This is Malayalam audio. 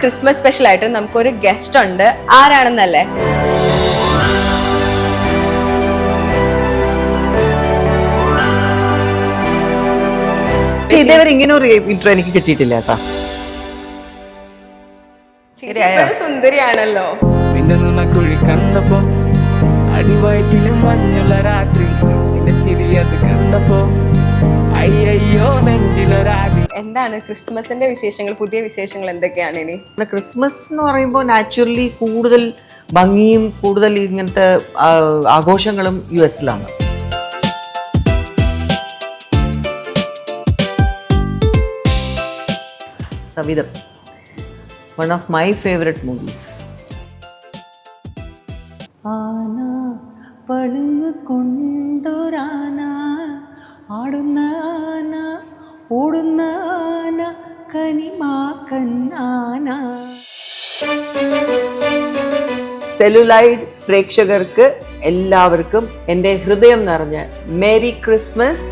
ക്രിസ്മസ് സ്പെഷ്യൽ ആയിട്ട് നമുക്കൊരു ഗസ്റ്റ് ഉണ്ട്. ആരാണെന്നല്ലേ? ഇതേവരെ ഇങ്ങനെ ഒരു ഇൻട്രോ എനിക്ക് കിട്ടിയിട്ടില്ല കേട്ടോ. സുന്ദരിയാണല്ലോ. കണ്ടപ്പോ അടിവയറ്റിലും മഞ്ഞുള്ള രാത്രി നിന്റെ ചിരിയത് കണ്ടപ്പോ അയ്യോ നെഞ്ചിലൊരാകി. എന്താണ് ക്രിസ്മസിന്റെ വിശേഷങ്ങൾ, പുതിയ വിശേഷങ്ങൾ എന്തൊക്കെയാണ് ഇനി? ക്രിസ്മസ് എന്ന് പറയുമ്പോൾ നാച്ചുറലി കൂടുതൽ ഭംഗിയും കൂടുതൽ ഇങ്ങനത്തെ ആഘോഷങ്ങളും US-ലാണ്. സവിതം, one of my favorite movies. ആന പളുങ്ങ് കൊണ്ടൊരാന ആടുന്ന ആന ഓടുന്ന ആന കനിമാക്കൻ ആന. സെല്ലുലൈഡ് പ്രേക്ഷകർക്ക് എല്ലാവർക്കും എൻ്റെ ഹൃദയം നിറഞ്ഞ മേരി ക്രിസ്മസ്.